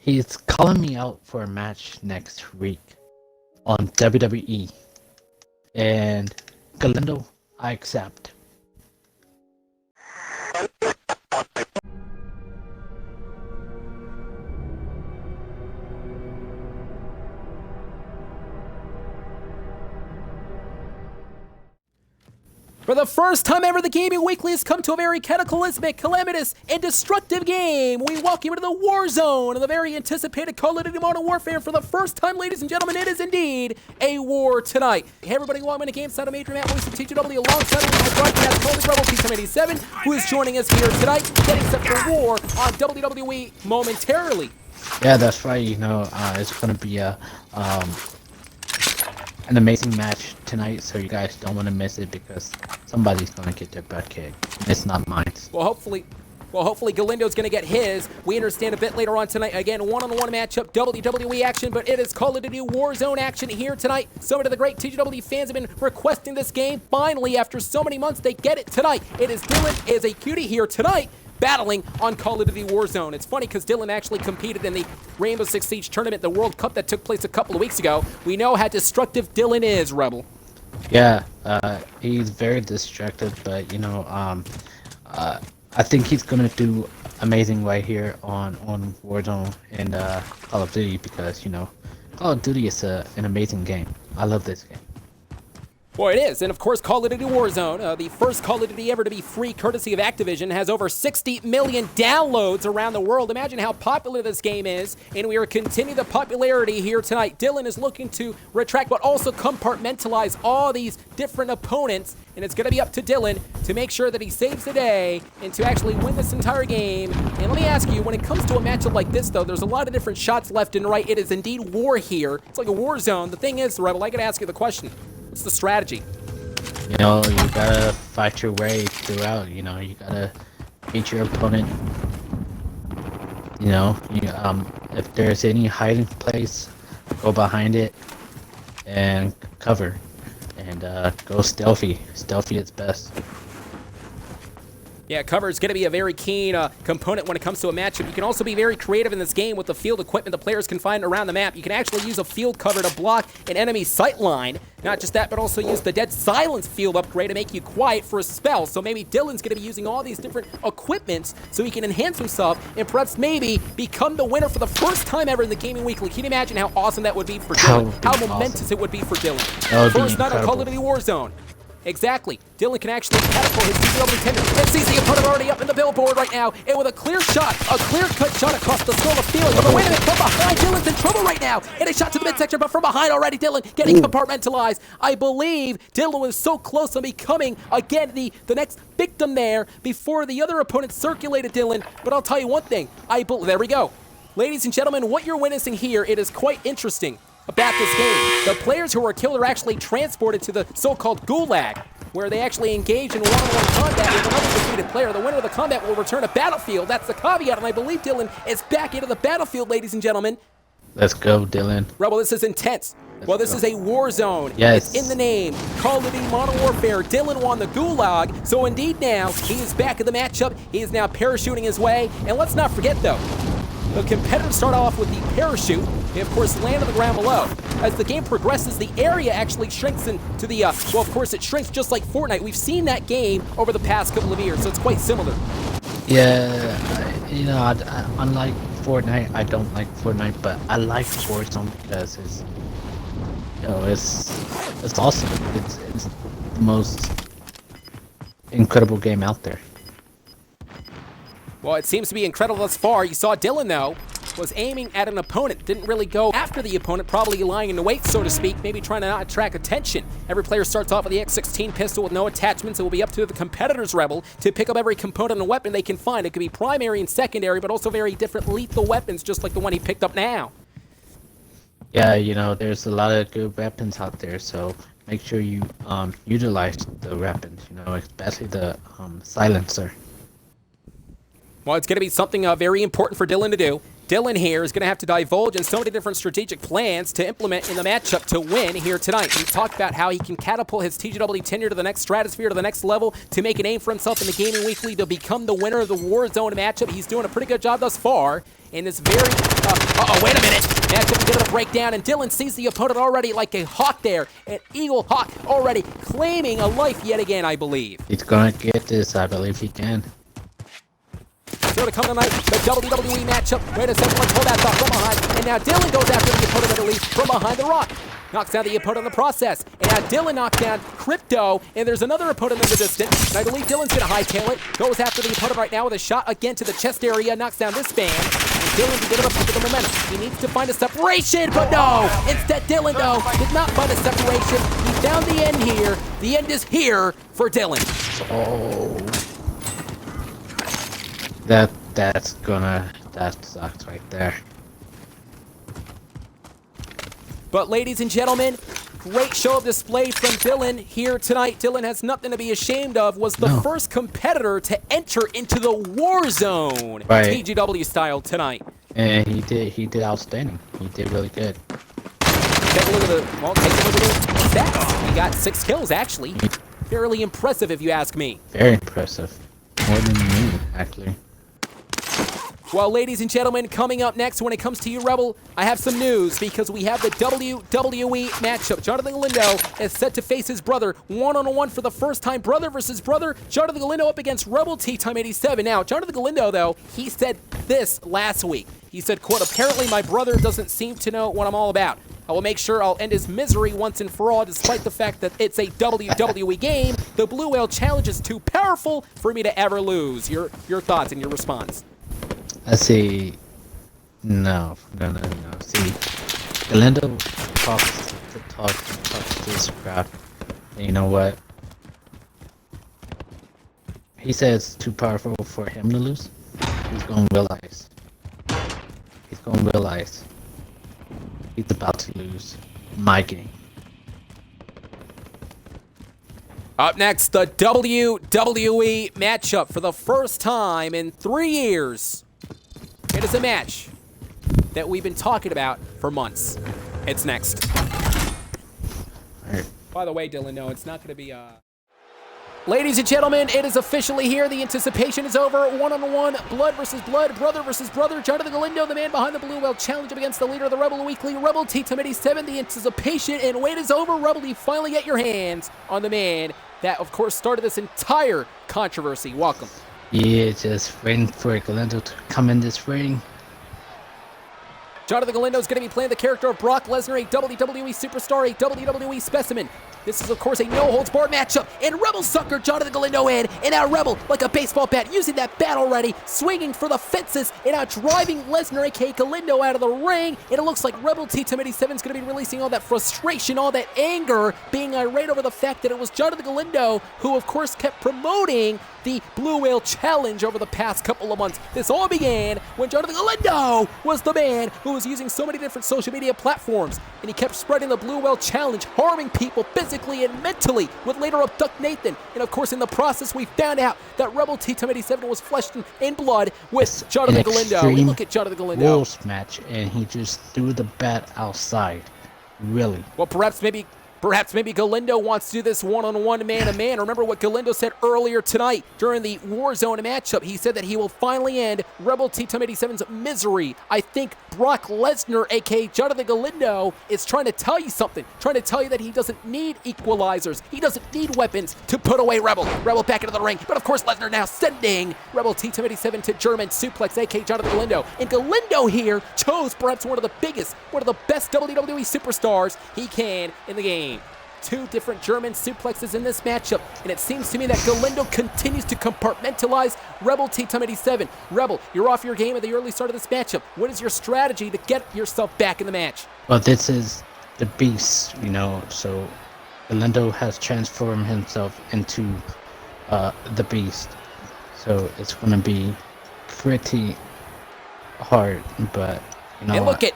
He's calling me out for a match next week on WWE. And Galindo, I accept. For the first time ever, the Gaming Weekly has come to a very cataclysmic, calamitous, and destructive game. We welcome you into the Warzone of the very anticipated Call of Duty Modern Warfare. For the first time, ladies and gentlemen, it is indeed a war tonight. Hey everybody, welcome to GameSide. I'm Adrian, voice of TGW, alongside with my broadcast colleague Rebel T1087, who is joining us here tonight, getting set for war on WWE momentarily. Yeah, that's right. It's going to be an amazing match tonight, so you guys don't want to miss it because somebody's going to get their butt kicked. It's not mine. Well, hopefully Galindo's going to get his. We understand a bit later on tonight. Again, one-on-one matchup, WWE action, but it is Call of Duty Warzone action here tonight. So many of the great TGW fans have been requesting this game. Finally, after so many months, they get it tonight. It is Dylan is a cutie here tonight, battling on Call of Duty Warzone. It's funny because Dylan actually competed in the Rainbow Six Siege tournament, the World Cup that took place a couple of weeks ago. We know how destructive Dylan is, Rebel. Yeah, he's very destructive, but I think he's gonna do amazing right here on Warzone and Call of Duty because Call of Duty is an amazing game. I love this game. Boy, it is. And of course, Call of Duty Warzone, the first Call of Duty ever to be free courtesy of Activision, has over 60 million downloads around the world. Imagine how popular this game is, and we are continuing the popularity here tonight. Dylan is looking to retract, but also compartmentalize all these different opponents, and it's going to be up to Dylan to make sure that he saves the day and to actually win this entire game. And let me ask you, when it comes to a matchup like this, though, there's a lot of different shots left and right. It is indeed war here. It's like a war zone. The thing is, Rebel, I got to ask you the question. What's the strategy? You gotta fight your way throughout. You gotta beat your opponent. If there's any hiding place, go behind it and cover, and go stealthy. Stealthy is best. Yeah, cover is going to be a very keen component when it comes to a matchup. You can also be very creative in this game with the field equipment the players can find around the map. You can actually use a field cover to block an enemy sight line. Not just that, but also use the Dead Silence field upgrade to make you quiet for a spell. So maybe Dylan's going to be using all these different equipments so he can enhance himself and perhaps maybe become the winner for the first time ever in the Gaming Weekly. Can you imagine how awesome that would be for Dylan? How momentous it would be for Dylan. First night on Call of Duty Warzone. Exactly. Dylan can actually catapult his TGW tender and sees the opponent already up in the billboard right now. And with a clear shot, a clear-cut shot across the skull of field. But wait a minute, from behind, Dylan's in trouble right now. And a shot to the midsection, but from behind already, Dylan getting compartmentalized. I believe Dylan was so close on becoming, again, the next victim there before the other opponent circulated Dylan. But I'll tell you one thing. There we go. Ladies and gentlemen, what you're witnessing here, it is quite interesting about this game. The players who are killed are actually transported to the so-called gulag, where they actually engage in one-on-one combat with another defeated player. The winner of the combat will return to battlefield. That's the caveat, and I believe Dylan is back into the battlefield, ladies and gentlemen. Let's go, Dylan. Rebel, this is intense. This is a war zone. Yes. It's in the name. Call of Duty Modern Warfare. Dylan won the gulag, so indeed now he is back in the matchup. He is now parachuting his way, and let's not forget, though, the competitors start off with the parachute. They, of course, land on the ground below. As the game progresses, the area actually shrinks into the, well, of course, it shrinks just like Fortnite. We've seen that game over the past couple of years, so it's quite similar. Yeah, unlike Fortnite, I don't like Fortnite, but I like Warzone because it's awesome. It's the most incredible game out there. Well, it seems to be incredible thus far. You saw Dylan, though, was aiming at an opponent. Didn't really go after the opponent, probably lying in the wait, so to speak, maybe trying to not attract attention. Every player starts off with the X16 pistol with no attachments. It will be up to the competitors, Rebel, to pick up every component and weapon they can find. It could be primary and secondary, but also very different lethal weapons, just like the one he picked up now. Yeah, there's a lot of good weapons out there, so make sure you utilize the weapons, especially the silencer. Well, it's going to be something very important for Dylan to do. Dylan here is going to have to divulge in so many different strategic plans to implement in the matchup to win here tonight. He talked about how he can catapult his TGW tenure to the next stratosphere, to the next level, to make a name for himself in the Gaming Weekly, to become the winner of the Warzone matchup. He's doing a pretty good job thus far in this very... wait a minute. Matchup is going to break down, and Dylan sees the opponent already like a hawk there. An eagle hawk already claiming a life yet again, I believe. He's going to get this. I believe he can. So to come tonight, the WWE matchup. Wait a second, let's hold that thought from behind. And now Dylan goes after the opponent at least from behind the rock. Knocks down the opponent in the process. And now Dylan knocks down Crypto. And there's another opponent in the distance. And I believe Dylan's going to hightail it. Goes after the opponent right now with a shot again to the chest area. Knocks down this fan. And Dylan to get up to the momentum. He needs to find a separation, but no! Instead, Dylan, though, did not find a separation. He found the end here. The end is here for Dylan. Oh. That sucks right there. But ladies and gentlemen, great show of display from Dylan here tonight. Dylan has nothing to be ashamed of. Was the first competitor to enter into the Warzone TGW style tonight. And he did outstanding. He did really good. Take a look at the stats. He got 6 kills actually. Fairly impressive if you ask me. Very impressive. More than me, actually. Well, ladies and gentlemen, coming up next when it comes to you, Rebel, I have some news because we have the WWE matchup. Jonathan Galindo is set to face his brother one-on-one for the first time. Brother versus brother. Jonathan Galindo up against Rebel T-Time 87. Now, Jonathan Galindo, though, he said this last week. He said, quote, apparently my brother doesn't seem to know what I'm all about. I will make sure I'll end his misery once and for all, despite the fact that it's a WWE game. The Blue Whale Challenge is too powerful for me to ever lose. Your thoughts and your response. I see. No. See, Galindo talks to this crowd. And you know what? He says it's too powerful for him to lose. He's gonna realize. He's about to lose my game. Up next, the WWE matchup for the first time in 3 years. It is a match that we've been talking about for months. It's next. Right. By the way, Dylan, no, it's not going to be... Ladies and gentlemen, it is officially here. The anticipation is over. One-on-one, blood versus blood, brother versus brother. Jonathan Galindo, the man behind the Blue Whale Challenge, up against the leader of the Rebel Weekly, Rebel T-Time 87. The anticipation and wait is over. Rebel, you finally get your hands on the man that, of course, started this entire controversy. Welcome. Yeah, just waiting for Galindo to come in this ring. Jonathan Galindo is going to be playing the character of Brock Lesnar, a WWE superstar, a WWE specimen. This is, of course, a no-holds-barred matchup. And Rebel sucker Jonathan Galindo in. And now Rebel, like a baseball bat, using that bat already, swinging for the fences, and now driving Lesnar, a.k.a. Galindo, out of the ring. And it looks like Rebel T-Time 87 is going to be releasing all that frustration, all that anger, being irate over the fact that it was Jonathan Galindo who, of course, kept promoting the Blue Whale Challenge over the past couple of months. This all began when Jonathan Galindo was the man who was using so many different social media platforms, and he kept spreading the Blue Whale Challenge, harming people physically and mentally, would later abduct Nathan. And of course, in the process, we found out that Rebel T-Time 87 was fleshed in blood with Jonathan Galindo. We look at Jonathan Galindo. Wolves match, and he just threw the bat outside. Really? Well, perhaps maybe Galindo wants to do this one-on-one, man-to-man. Remember what Galindo said earlier tonight during the Warzone matchup. He said that he will finally end Rebel T-Time 87's misery. I think Brock Lesnar, a.k.a. Jonathan Galindo, is trying to tell you something. Trying to tell you that he doesn't need equalizers. He doesn't need weapons to put away Rebel. Rebel back into the ring. But of course, Lesnar now sending Rebel T-Time 87 to German suplex, a.k.a. Jonathan Galindo. And Galindo here chose perhaps one of the biggest, one of the best WWE superstars he can in the game. 2 different German suplexes in this matchup, and it seems to me that Galindo continues to compartmentalize Rebel T-Time 87. Rebel, you're off your game at the early start of this matchup. What is your strategy to get yourself back in the match? Well, this is the beast, you know, so Galindo has transformed himself into the beast. So it's going to be pretty hard, but, you know, and look at...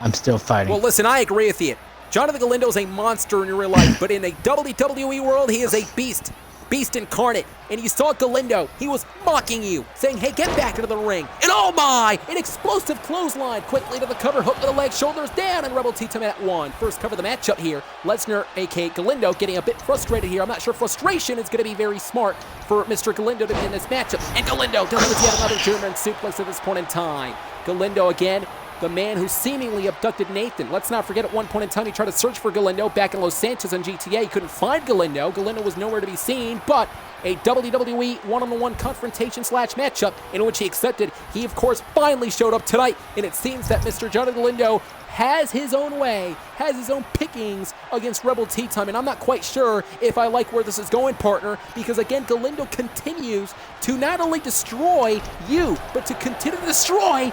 I'm still fighting. Well, listen, I agree with you. Jonathan Galindo is a monster in real life, but in a WWE world, he is a beast. Beast Incarnate, and you saw Galindo. He was mocking you, saying, hey, get back into the ring. And oh my, an explosive clothesline quickly to the cover, hook to the leg, shoulders down, and Rebel T-Time at 1. First cover of the matchup here. Lesnar, aka Galindo, getting a bit frustrated here. I'm not sure frustration is going to be very smart for Mr. Galindo to be in this matchup. And Galindo delivers yet another German suplex at this point in time. Galindo again, the man who seemingly abducted Nathan. Let's not forget at one point in time he tried to search for Galindo back in Los Santos on GTA. He couldn't find Galindo. Galindo was nowhere to be seen, but a WWE one-on-one confrontation slash matchup in which he accepted. He, of course, finally showed up tonight, and it seems that Mr. Jonathan Galindo has his own way, has his own pickings against Rebel T-Time, and I'm not quite sure if I like where this is going, partner, because again, Galindo continues to not only destroy you, but to continue to destroy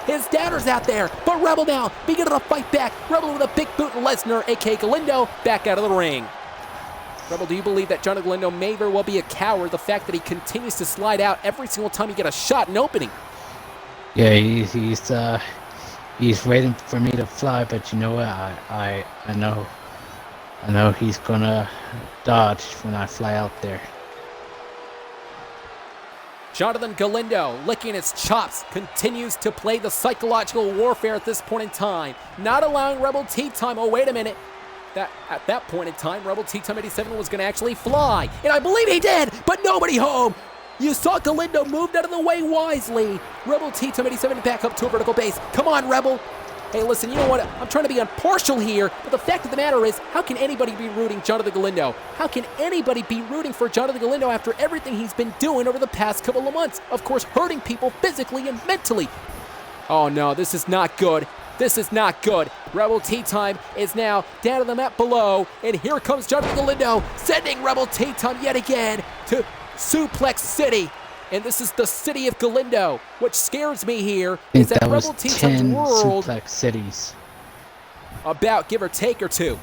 his doubters out there. But Rebel now beginning to fight back. Rebel with a big boot, and Lesnar, aka Galindo, back out of the ring. Rebel, do you believe that Jonathan Galindo may very well be a coward? The fact that he continues to slide out every single time he get a shot in opening. Yeah, he's waiting for me to fly, but you know what? I know he's gonna dodge when I fly out there. Jonathan Galindo, licking his chops, continues to play the psychological warfare at this point in time, not allowing Rebel T-Time. Oh, wait a minute. At that point in time, Rebel T-Time 87 was going to actually fly, and I believe he did, but nobody home. You saw Galindo moved out of the way wisely. Rebel T-Time 87 back up to a vertical base. Come on, Rebel. Hey, listen, you know what? I'm trying to be impartial here, but the fact of the matter is, how can anybody be rooting Jonathan Galindo? How can anybody be rooting for Jonathan Galindo after everything he's been doing over the past couple of months? Of course, hurting people physically and mentally. Oh no, this is not good. This is not good. Rebel T-Time is now down to the mat below, and here comes Jonathan Galindo, sending Rebel T-Time yet again to Suplex City. And this is the city of Galindo. What scares me here is that Rebel T-Time's world, Suplex cities, about give or take or two.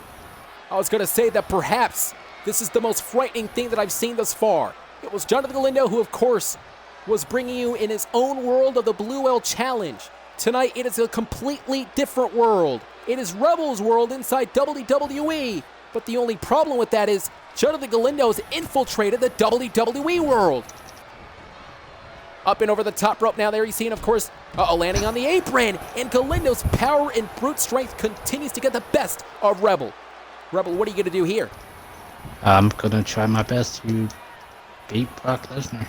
I was going to say that perhaps this is the most frightening thing that I've seen thus far. It was Jonathan Galindo who, of course, was bringing you in his own world of the Blue L Challenge. Tonight, it is a completely different world. It is Rebel's world inside WWE. But the only problem with that is Jonathan Galindo has infiltrated the WWE world. Up and over the top rope now there you see, and of course, landing on the apron. And Galindo's power and brute strength continues to get the best of Rebel. Rebel, what are you going to do here? I'm going to try my best to beat Brock Lesnar.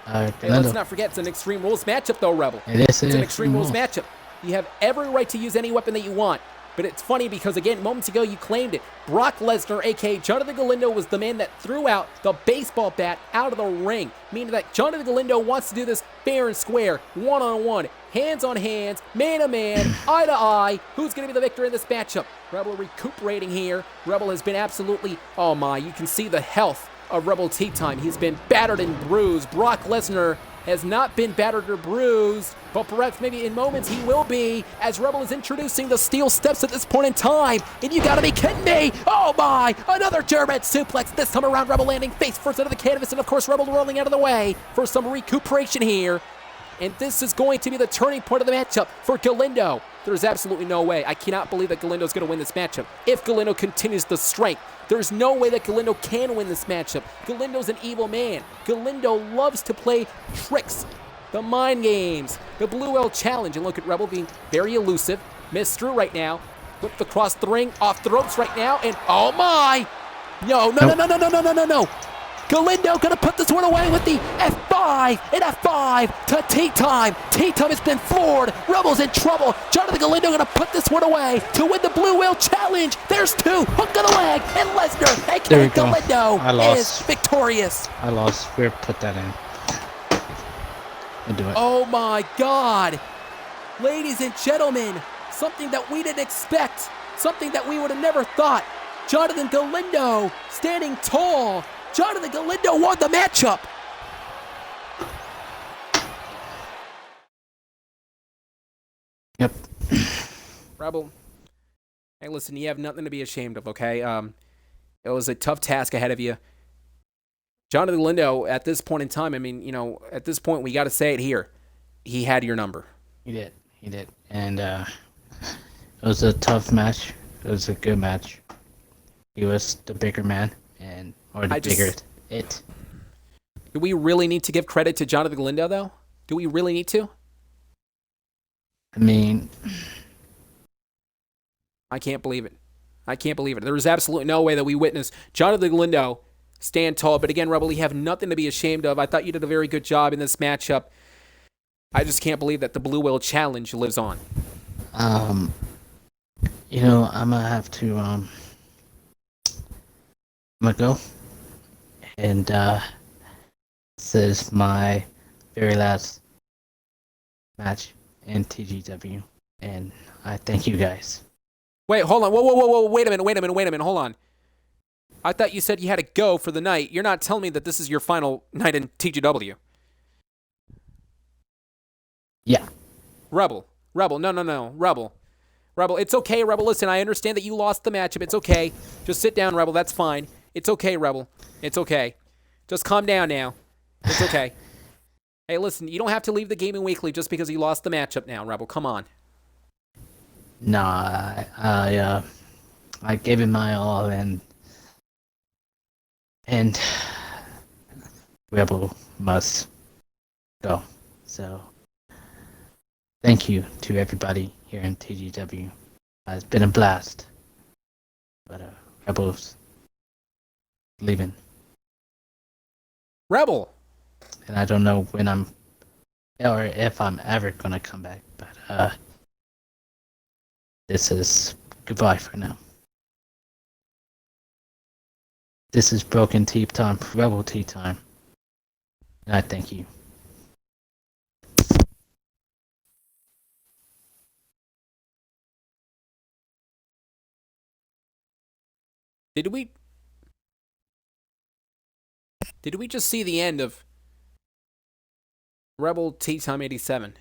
Hey, let's not forget, it's an Extreme Rules matchup, though, Rebel. It's an Extreme Rules matchup. You have every right to use any weapon that you want. But it's funny because, again, moments ago you claimed it. Brock Lesnar, a.k.a. Jonathan Galindo, was the man that threw out the baseball bat out of the ring. Meaning that Jonathan Galindo wants to do this fair and square, one-on-one, hands on hands, man to man, eye to eye. Who's going to be the victor in this matchup? Rebel recuperating here. Rebel has been absolutely, oh my, you can see the health of Rebel T-Time. He's been battered and bruised. Brock Lesnar has not been battered or bruised, but perhaps maybe in moments he will be, as Rebel is introducing the steel steps at this point in time. And you gotta be kidding me! Oh my! Another German suplex, this time around Rebel landing face first into the canvas, and of course Rebel rolling out of the way for some recuperation here. And this is going to be the turning point of the matchup for Galindo. There's absolutely no way. I cannot believe that Galindo's going to win this matchup. If Galindo continues the strength, there's no way that Galindo can win this matchup. Galindo's an evil man. Galindo loves to play tricks, the mind games, the Blue L Challenge. And look at Rebel being very elusive. Missed through right now. Whipped across the ring, off the ropes right now, and oh my! No. Galindo gonna put this one away with the F5 and F5 to T-Time. T-Time has been floored. Rebel's in trouble. Jonathan Galindo gonna put this one away to win the Blue Whale Challenge. There's two. Hook of the leg. And Lesnar, aka Galindo, is victorious. I lost. We'll put that in. We'll do it. Oh my God. Ladies and gentlemen, something that we didn't expect. Something that we would have never thought. Jonathan Galindo standing tall. Jonathan Galindo won the matchup. Yep. Rebel, hey, listen, you have nothing to be ashamed of, okay? It was a tough task ahead of you. Jonathan Galindo, at this point in time, I mean, you know, at this point, we got to say it here. He had your number. He did. And it was a tough match. It was a good match. He was the bigger man. it. Do we really need to give credit to Jonathan Galindo, though? Do we really need to? I mean, I can't believe it. I can't believe it. There was absolutely no way that we witnessed Jonathan Galindo stand tall. But again, Rebel, you have nothing to be ashamed of. I thought you did a very good job in this matchup. I just can't believe that the Blue Whale Challenge lives on. you know, I'm gonna have to, I'm gonna go. And, this is my very last match in TGW. And I thank you guys. Wait, hold on. Whoa. Wait a minute. Hold on. I thought you said you had to go for the night. You're not telling me that this is your final night in TGW. Yeah. Rebel. No. Rebel, it's okay, Rebel. Listen, I understand that you lost the matchup. It's okay. Just sit down, Rebel. That's fine. It's okay, Rebel. It's okay. Just calm down now. It's okay. Hey, listen, you don't have to leave the Gaming Weekly just because you lost the matchup now, Rebel. Come on. Nah, I gave it my all, and Rebel must go. So, thank you to everybody here in TGW. It's been a blast. But Rebel's leaving, Rebel. and I don't know when I'm, or if I'm ever gonna come back. But this is goodbye for now. This is Broken Tea Time, Rebel Tea Time. And I thank you. Did we just see the end of Rebel Tea Time 87?